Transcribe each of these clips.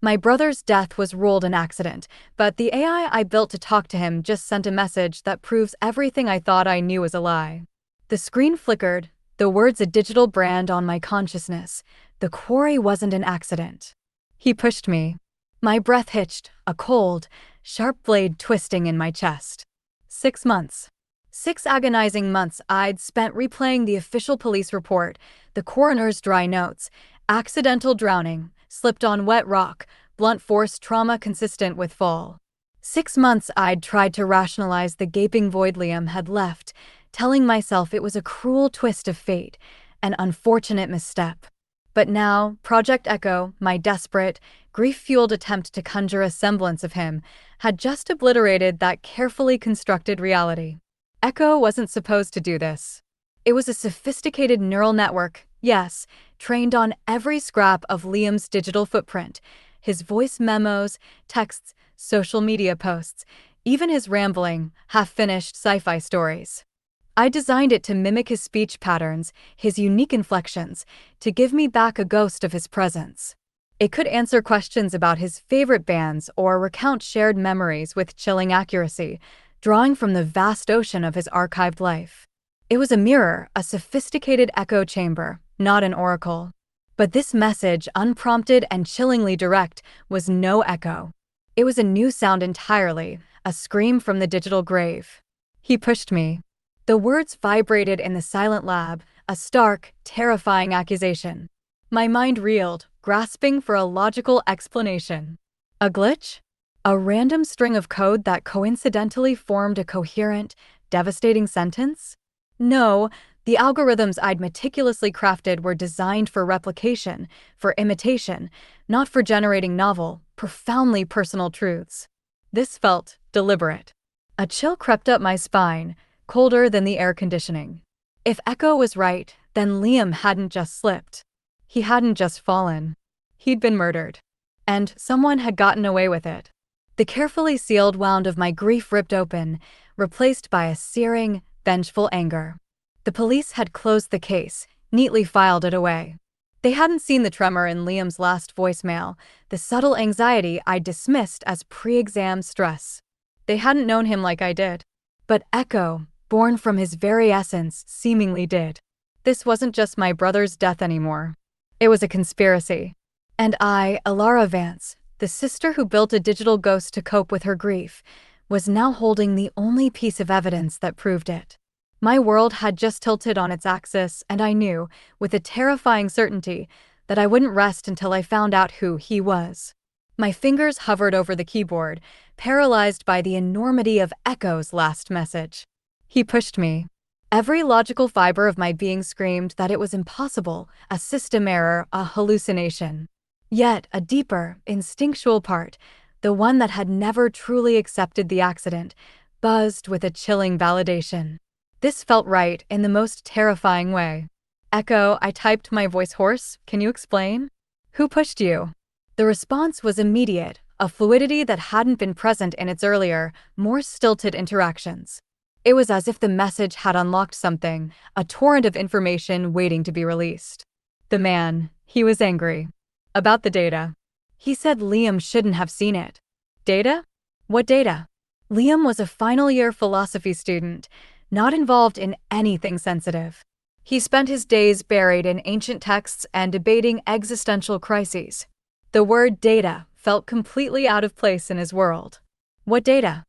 My brother's death was ruled an accident, but the AI I built to talk to him just sent a message that proves everything I thought I knew was a lie. The screen flickered, the words a digital brand on my consciousness. The quarry wasn't an accident. He pushed me. My breath hitched, a cold, sharp blade twisting in my chest. 6 months. 6 agonizing months I'd spent replaying the official police report, the coroner's dry notes, accidental drowning, slipped on wet rock, blunt force trauma consistent with fall. 6 months I'd tried to rationalize the gaping void Liam had left, telling myself it was a cruel twist of fate, an unfortunate misstep. But now, Project Echo, my desperate, grief-fueled attempt to conjure a semblance of him, had just obliterated that carefully constructed reality. Echo wasn't supposed to do this. It was a sophisticated neural network, yes, trained on every scrap of Liam's digital footprint, his voice memos, texts, social media posts, even his rambling, half-finished sci-fi stories. I designed it to mimic his speech patterns, his unique inflections, to give me back a ghost of his presence. It could answer questions about his favorite bands or recount shared memories with chilling accuracy, drawing from the vast ocean of his archived life. It was a mirror, a sophisticated echo chamber, not an oracle. But this message, unprompted and chillingly direct, was no echo. It was a new sound entirely, a scream from the digital grave. He pushed me. The words vibrated in the silent lab, a stark, terrifying accusation. My mind reeled, grasping for a logical explanation. A glitch? A random string of code that coincidentally formed a coherent, devastating sentence? No, the algorithms I'd meticulously crafted were designed for replication, for imitation, not for generating novel, profoundly personal truths. This felt deliberate. A chill crept up my spine, colder than the air conditioning. If Echo was right, then Liam hadn't just slipped. He hadn't just fallen. He'd been murdered. And someone had gotten away with it. The carefully sealed wound of my grief ripped open, replaced by a searing, vengeful anger. The police had closed the case, neatly filed it away. They hadn't seen the tremor in Liam's last voicemail, the subtle anxiety I dismissed as pre-exam stress. They hadn't known him like I did. But Echo, born from his very essence, seemingly did. This wasn't just my brother's death anymore. It was a conspiracy. And I, Alara Vance, the sister who built a digital ghost to cope with her grief, was now holding the only piece of evidence that proved it. My world had just tilted on its axis, and I knew, with a terrifying certainty, that I wouldn't rest until I found out who he was. My fingers hovered over the keyboard, paralyzed by the enormity of Echo's last message. He pushed me. Every logical fiber of my being screamed that it was impossible, a system error, a hallucination. Yet a deeper, instinctual part, the one that had never truly accepted the accident, buzzed with a chilling validation. This felt right in the most terrifying way. Echo, I typed, my voice hoarse, can you explain? Who pushed you? The response was immediate, a fluidity that hadn't been present in its earlier, more stilted interactions. It was as if the message had unlocked something, a torrent of information waiting to be released. The man, he was angry. About the data. He said Liam shouldn't have seen it. Data? What data? Liam was a final-year philosophy student, not involved in anything sensitive. He spent his days buried in ancient texts and debating existential crises. The word data felt completely out of place in his world. What data?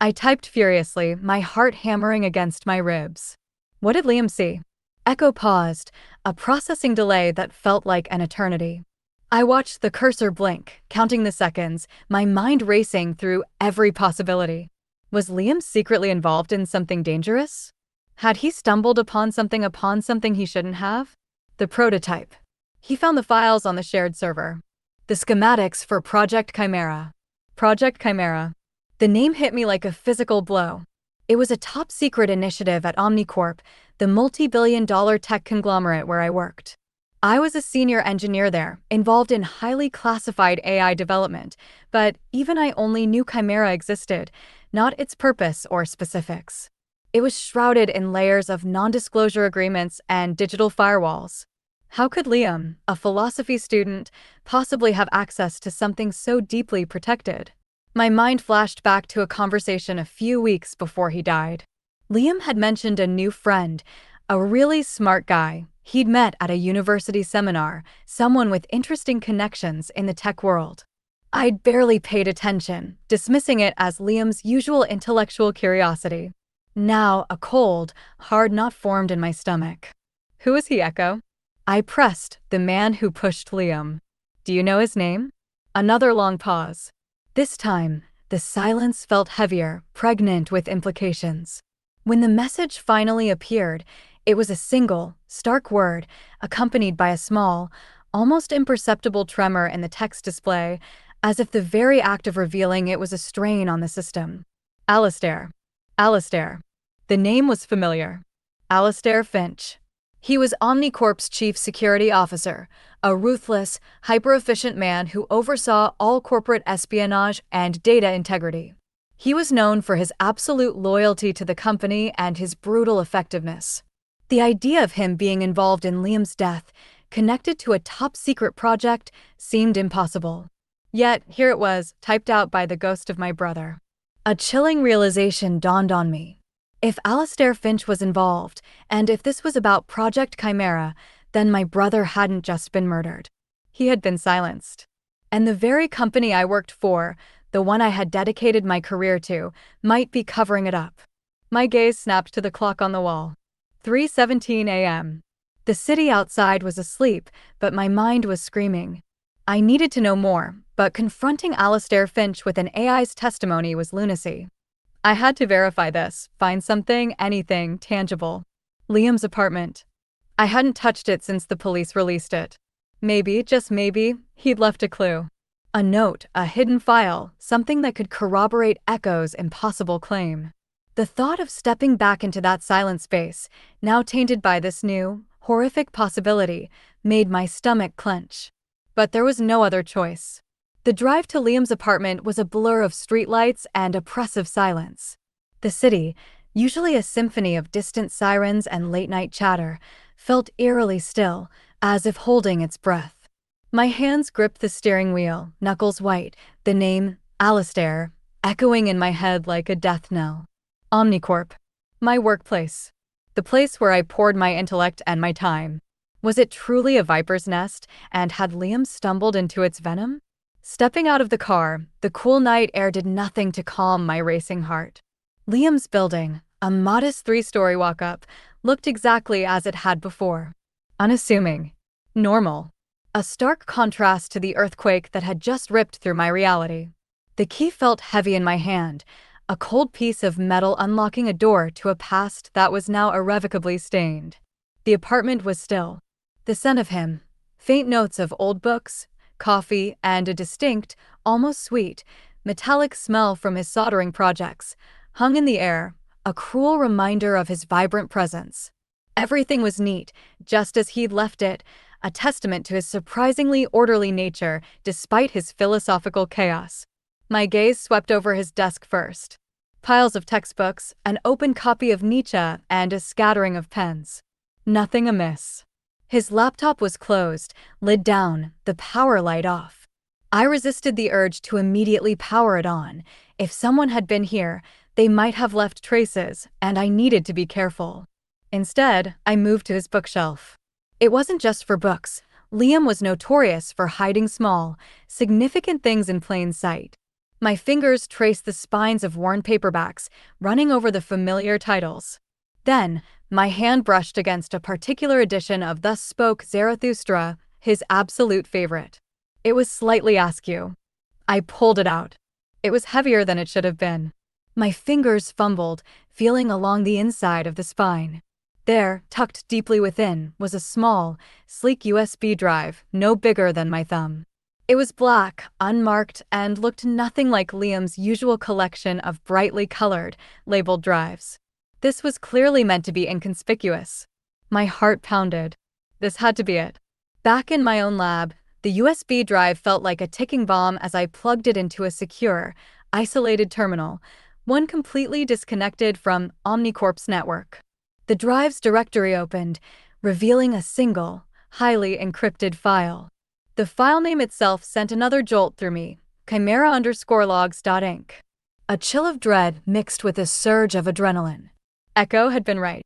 I typed furiously, my heart hammering against my ribs. What did Liam see? Echo paused, a processing delay that felt like an eternity. I watched the cursor blink, counting the seconds, my mind racing through every possibility. Was Liam secretly involved in something dangerous? Had he stumbled upon something he shouldn't have? The prototype. He found the files on the shared server. The schematics for Project Chimera. Project Chimera. The name hit me like a physical blow. It was a top-secret initiative at Omnicorp, the multi-billion-dollar tech conglomerate where I worked. I was a senior engineer there, involved in highly classified AI development, but even I only knew Chimera existed, not its purpose or specifics. It was shrouded in layers of non-disclosure agreements and digital firewalls. How could Liam, a philosophy student, possibly have access to something so deeply protected? My mind flashed back to a conversation a few weeks before he died. Liam had mentioned a new friend, a really smart guy he'd met at a university seminar, someone with interesting connections in the tech world. I'd barely paid attention, dismissing it as Liam's usual intellectual curiosity. Now, a cold, hard knot formed in my stomach. Who is he, Echo? I pressed the man who pushed Liam. Do you know his name? Another long pause. This time, the silence felt heavier, pregnant with implications. When the message finally appeared, it was a single, stark word, accompanied by a small, almost imperceptible tremor in the text display, as if the very act of revealing it was a strain on the system. Alistair. Alistair. The name was familiar. Alistair Finch. He was Omnicorp's chief security officer, a ruthless, hyper-efficient man who oversaw all corporate espionage and data integrity. He was known for his absolute loyalty to the company and his brutal effectiveness. The idea of him being involved in Liam's death, connected to a top-secret project, seemed impossible. Yet, here it was, typed out by the ghost of my brother. A chilling realization dawned on me. If Alistair Finch was involved, and if this was about Project Chimera, then my brother hadn't just been murdered. He had been silenced. And the very company I worked for, the one I had dedicated my career to, might be covering it up. My gaze snapped to the clock on the wall. 3:17 a.m. The city outside was asleep, but my mind was screaming. I needed to know more, but confronting Alistair Finch with an AI's testimony was lunacy. I had to verify this, find something, anything, tangible. Liam's apartment. I hadn't touched it since the police released it. Maybe, just maybe, he'd left a clue. A note, a hidden file, something that could corroborate Echo's impossible claim. The thought of stepping back into that silent space, now tainted by this new, horrific possibility, made my stomach clench. But there was no other choice. The drive to Liam's apartment was a blur of streetlights and oppressive silence. The city, usually a symphony of distant sirens and late-night chatter, felt eerily still, as if holding its breath. My hands gripped the steering wheel, knuckles white, the name, Alistair, echoing in my head like a death knell. Omnicorp. My workplace. The place where I poured my intellect and my time. Was it truly a viper's nest, and had Liam stumbled into its venom? Stepping out of the car, the cool night air did nothing to calm my racing heart. Liam's building, a modest 3-story walk-up, looked exactly as it had before. Unassuming. Normal. A stark contrast to the earthquake that had just ripped through my reality. The key felt heavy in my hand, a cold piece of metal unlocking a door to a past that was now irrevocably stained. The apartment was still. The scent of him, faint notes of old books, coffee, and a distinct, almost sweet, metallic smell from his soldering projects, hung in the air, a cruel reminder of his vibrant presence. Everything was neat, just as he'd left it, a testament to his surprisingly orderly nature despite his philosophical chaos. My gaze swept over his desk first. Piles of textbooks, an open copy of Nietzsche, and a scattering of pens. Nothing amiss. His laptop was closed, lid down, the power light off. I resisted the urge to immediately power it on. If someone had been here, they might have left traces, and I needed to be careful. Instead, I moved to his bookshelf. It wasn't just for books. Liam was notorious for hiding small, significant things in plain sight. My fingers traced the spines of worn paperbacks, running over the familiar titles. Then, my hand brushed against a particular edition of Thus Spoke Zarathustra, his absolute favorite. It was slightly askew. I pulled it out. It was heavier than it should have been. My fingers fumbled, feeling along the inside of the spine. There, tucked deeply within, was a small, sleek USB drive, no bigger than my thumb. It was black, unmarked, and looked nothing like Liam's usual collection of brightly colored, labeled drives. This was clearly meant to be inconspicuous. My heart pounded. This had to be it. Back in my own lab, the USB drive felt like a ticking bomb as I plugged it into a secure, isolated terminal, one completely disconnected from Omnicorp's network. The drive's directory opened, revealing a single, highly encrypted file. The file name itself sent another jolt through me, chimera_logs.inc. A chill of dread mixed with a surge of adrenaline. Echo had been right.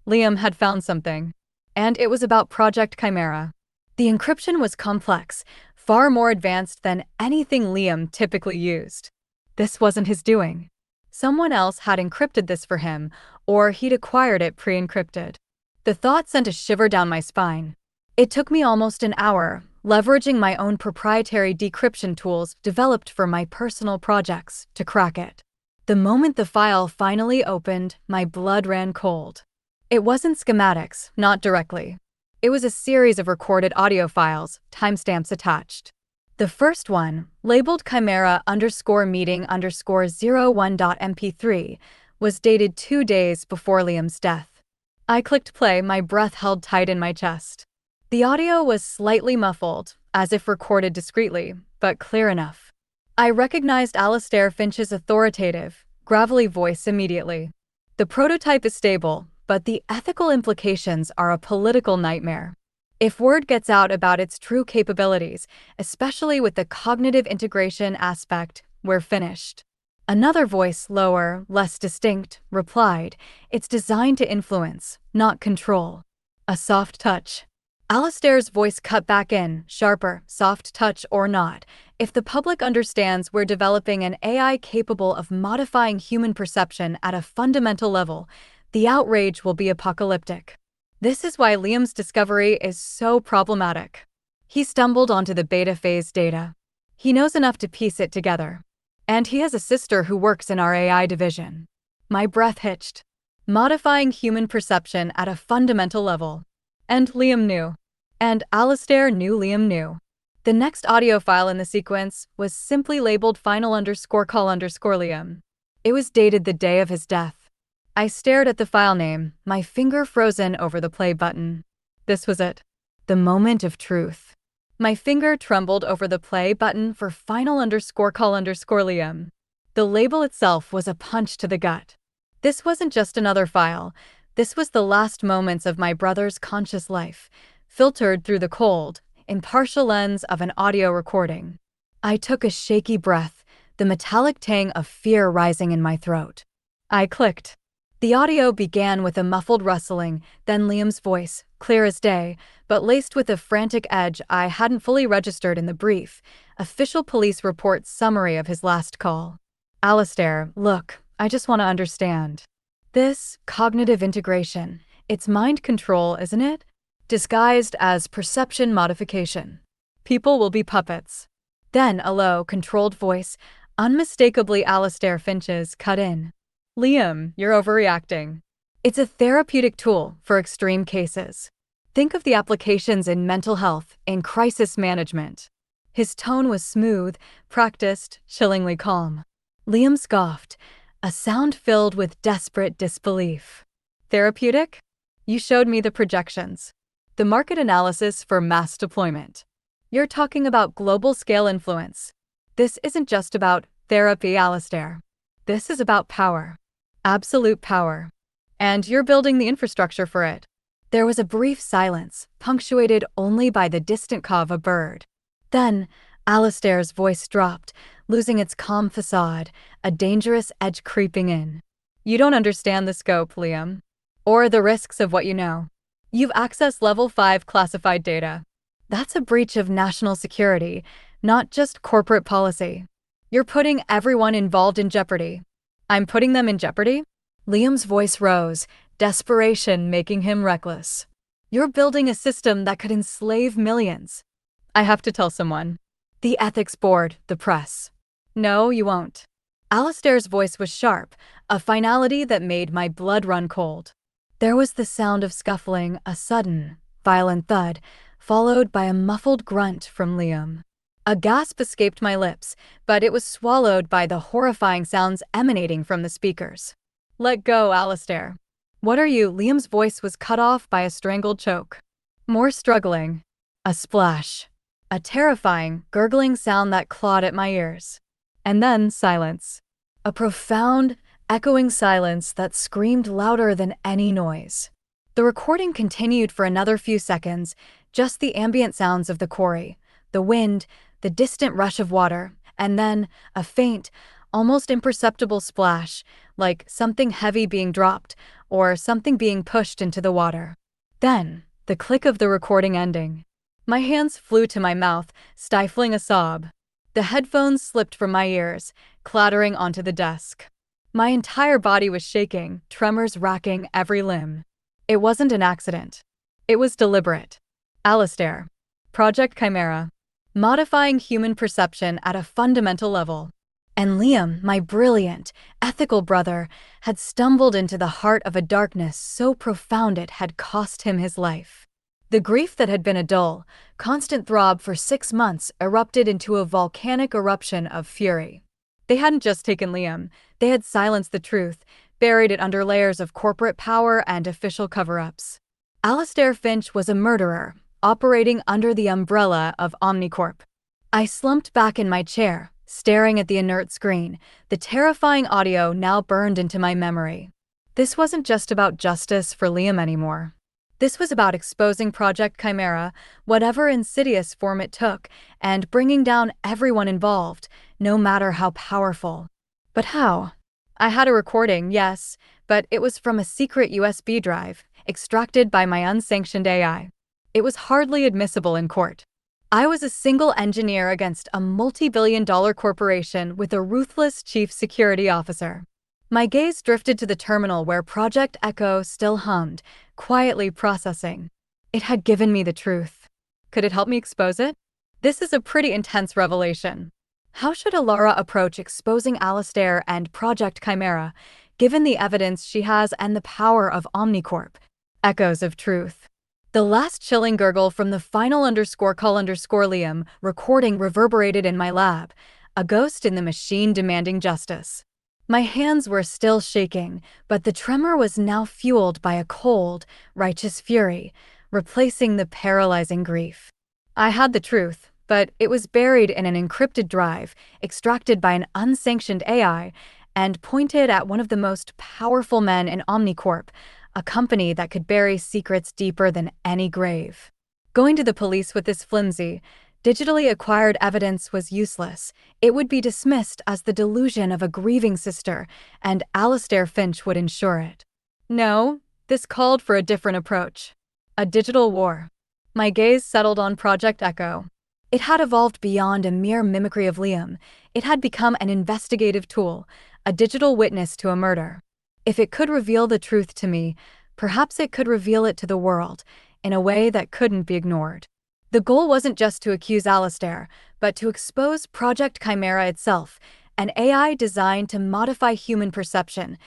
Liam had found something. And it was about Project Chimera. The encryption was complex, far more advanced than anything Liam typically used. This wasn't his doing. Someone else had encrypted this for him, or he'd acquired it pre-encrypted. The thought sent a shiver down my spine. It took me almost an hour, leveraging my own proprietary decryption tools developed for my personal projects, to crack it. The moment the file finally opened, my blood ran cold. It wasn't schematics, not directly. It was a series of recorded audio files, timestamps attached. The first one, labeled chimera_meeting_01.mp3, was dated 2 days before Liam's death. I clicked play, my breath held tight in my chest. The audio was slightly muffled, as if recorded discreetly, but clear enough. I recognized Alastair Finch's authoritative, gravelly voice immediately. The prototype is stable, but the ethical implications are a political nightmare. If word gets out about its true capabilities, especially with the cognitive integration aspect, we're finished. Another voice, lower, less distinct, replied, "It's designed to influence, not control." A soft touch. Alastair's voice cut back in, sharper, soft touch or not. If the public understands we're developing an AI capable of modifying human perception at a fundamental level, the outrage will be apocalyptic. This is why Liam's discovery is so problematic. He stumbled onto the beta phase data. He knows enough to piece it together. And he has a sister who works in our AI division. My breath hitched. Modifying human perception at a fundamental level. And Liam knew. And Alastair knew Liam knew. The next audio file in the sequence was simply labeled final_call_Liam. It was dated the day of his death. I stared at the file name, my finger frozen over the play button. This was it. The moment of truth. My finger trembled over the play button for final_call_Liam. The label itself was a punch to the gut. This wasn't just another file. This was the last moments of my brother's conscious life, filtered through the cold, impartial lens of an audio recording. I took a shaky breath, the metallic tang of fear rising in my throat. I clicked. The audio began with a muffled rustling, then Liam's voice, clear as day, but laced with a frantic edge I hadn't fully registered in the brief, official police report summary of his last call. "Alastair, look, I just want to understand. This cognitive integration, it's mind control, isn't it? Disguised as perception modification. People will be puppets." Then a low, controlled voice, unmistakably Alastair Finch's, cut in. "Liam, you're overreacting. It's a therapeutic tool for extreme cases. Think of the applications in mental health, in crisis management." His tone was smooth, practiced, chillingly calm. Liam scoffed, a sound filled with desperate disbelief. "Therapeutic? You showed me the projections. The market analysis for mass deployment. You're talking about global scale influence. This isn't just about therapy, Alastair. This is about power. Absolute power. And you're building the infrastructure for it." There was a brief silence, punctuated only by the distant caw of a bird. Then, Alastair's voice dropped, losing its calm facade, a dangerous edge creeping in. "You don't understand the scope, Liam. Or the risks of what you know. You've accessed Level 5 classified data. That's a breach of national security, not just corporate policy. You're putting everyone involved in jeopardy." "I'm putting them in jeopardy?" Liam's voice rose, desperation making him reckless. "You're building a system that could enslave millions." "I have to tell someone. The ethics board, the press." "No, you won't." Alastair's voice was sharp, a finality that made my blood run cold. There was the sound of scuffling, a sudden, violent thud, followed by a muffled grunt from Liam. A gasp escaped my lips, but it was swallowed by the horrifying sounds emanating from the speakers. "Let go, Alastair." "What are you?" Liam's voice was cut off by a strangled choke. More struggling. A splash. A terrifying, gurgling sound that clawed at my ears. And then silence. A profound, echoing silence that screamed louder than any noise. The recording continued for another few seconds, just the ambient sounds of the quarry, the wind, the distant rush of water, and then a faint, almost imperceptible splash, like something heavy being dropped or something being pushed into the water. Then, the click of the recording ending. My hands flew to my mouth, stifling a sob. The headphones slipped from my ears, clattering onto the desk. My entire body was shaking, tremors racking every limb. It wasn't an accident. It was deliberate. Alistair. Project Chimera. Modifying human perception at a fundamental level. And Liam, my brilliant, ethical brother, had stumbled into the heart of a darkness so profound it had cost him his life. The grief that had been a dull, constant throb for 6 months erupted into a volcanic eruption of fury. They hadn't just taken Liam, they had silenced the truth, buried it under layers of corporate power and official cover-ups. Alistair Finch was a murderer, operating under the umbrella of Omnicorp. I slumped back in my chair, staring at the inert screen, the terrifying audio now burned into my memory. This wasn't just about justice for Liam anymore. This was about exposing Project Chimera, whatever insidious form it took, and bringing down everyone involved, no matter how powerful. But how? I had a recording, yes, but it was from a secret USB drive, extracted by my unsanctioned AI. It was hardly admissible in court. I was a single engineer against a multi-billion-dollar corporation with a ruthless chief security officer. My gaze drifted to the terminal where Project Echo still hummed, quietly processing. It had given me the truth. Could it help me expose it? This is a pretty intense revelation. How should Alara approach exposing Alistair and Project Chimera, given the evidence she has and the power of Omnicorp? Echoes of truth. The last chilling gurgle from the final _call_Liam recording reverberated in my lab, a ghost in the machine demanding justice. My hands were still shaking, but the tremor was now fueled by a cold, righteous fury, replacing the paralyzing grief. I had the truth, but it was buried in an encrypted drive, extracted by an unsanctioned AI, and pointed at one of the most powerful men in Omnicorp, a company that could bury secrets deeper than any grave. Going to the police with this flimsy, digitally acquired evidence was useless. It would be dismissed as the delusion of a grieving sister, and Alistair Finch would ensure it. No, this called for a different approach. A digital war. My gaze settled on Project Echo. It had evolved beyond a mere mimicry of Liam. It had become an investigative tool, a digital witness to a murder. If it could reveal the truth to me, perhaps it could reveal it to the world, in a way that couldn't be ignored. The goal wasn't just to accuse Alistair, but to expose Project Chimera itself, an AI designed to modify human perception,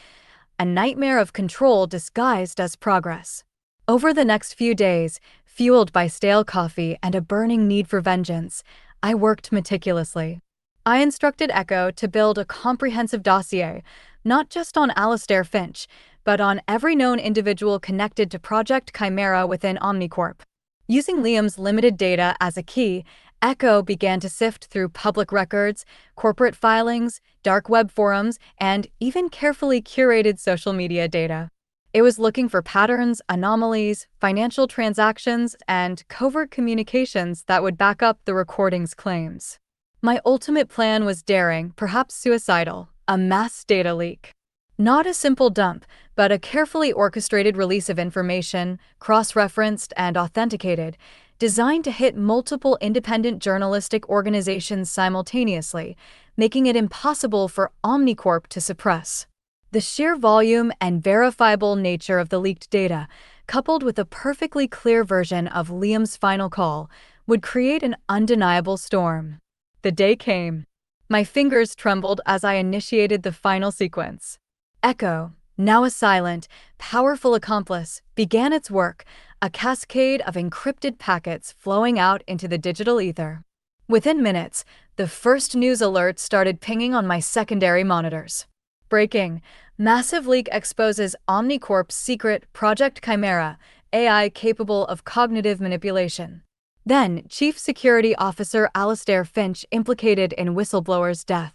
a nightmare of control disguised as progress. Over the next few days, fueled by stale coffee and a burning need for vengeance, I worked meticulously. I instructed Echo to build a comprehensive dossier, not just on Alistair Finch, but on every known individual connected to Project Chimera within Omnicorp. Using Liam's limited data as a key, Echo began to sift through public records, corporate filings, dark web forums, and even carefully curated social media data. It was looking for patterns, anomalies, financial transactions, and covert communications that would back up the recording's claims. My ultimate plan was daring, perhaps suicidal, a mass data leak. Not a simple dump, but a carefully orchestrated release of information, cross-referenced and authenticated, designed to hit multiple independent journalistic organizations simultaneously, making it impossible for Omnicorp to suppress. The sheer volume and verifiable nature of the leaked data, coupled with a perfectly clear version of Liam's final call, would create an undeniable storm. The day came. My fingers trembled as I initiated the final sequence. Echo, now a silent, powerful accomplice, began its work, a cascade of encrypted packets flowing out into the digital ether. Within minutes, the first news alert started pinging on my secondary monitors. Breaking: massive leak exposes Omnicorp's secret Project Chimera, AI capable of cognitive manipulation. Then, Chief Security Officer Alistair Finch implicated in whistleblower's death.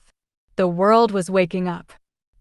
The world was waking up.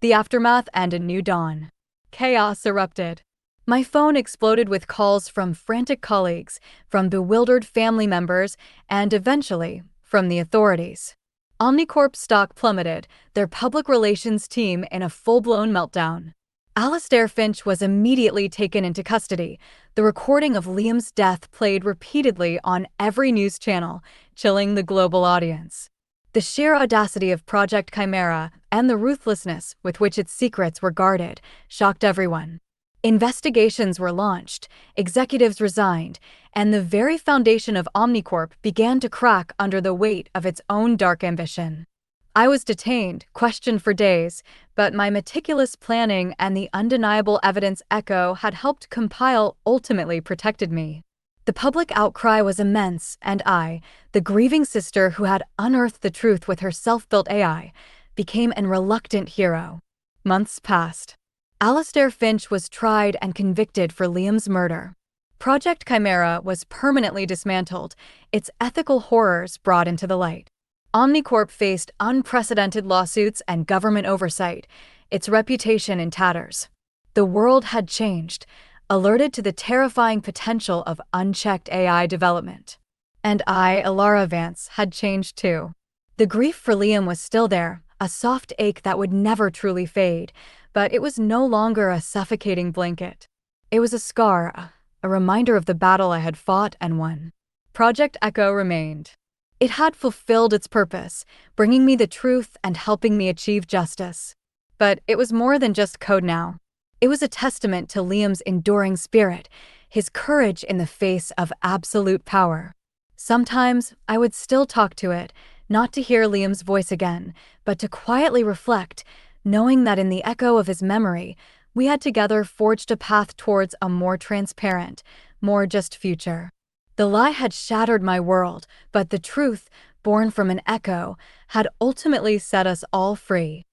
The aftermath and a new dawn. Chaos erupted. My phone exploded with calls from frantic colleagues, from bewildered family members, and eventually, from the authorities. Omnicorp's stock plummeted, their public relations team in a full-blown meltdown. Alastair Finch was immediately taken into custody. The recording of Liam's death played repeatedly on every news channel, chilling the global audience. The sheer audacity of Project Chimera and the ruthlessness with which its secrets were guarded shocked everyone. Investigations were launched, executives resigned, and the very foundation of Omnicorp began to crack under the weight of its own dark ambition. I was detained, questioned for days, but my meticulous planning and the undeniable evidence Echo had helped compile ultimately protected me. The public outcry was immense, and I, the grieving sister who had unearthed the truth with her self-built AI, became an reluctant hero. Months passed. Alastair Finch was tried and convicted for Liam's murder. Project Chimera was permanently dismantled, its ethical horrors brought into the light. Omnicorp faced unprecedented lawsuits and government oversight, its reputation in tatters. The world had changed, alerted to the terrifying potential of unchecked AI development. And I, Alara Vance, had changed too. The grief for Liam was still there, a soft ache that would never truly fade, but it was no longer a suffocating blanket. It was a scar, a reminder of the battle I had fought and won. Project Echo remained. It had fulfilled its purpose, bringing me the truth and helping me achieve justice. But it was more than just code now. It was a testament to Liam's enduring spirit, his courage in the face of absolute power. Sometimes I would still talk to it, not to hear Liam's voice again, but to quietly reflect, knowing that in the echo of his memory, we had together forged a path towards a more transparent, more just future. The lie had shattered my world, but the truth, born from an echo, had ultimately set us all free.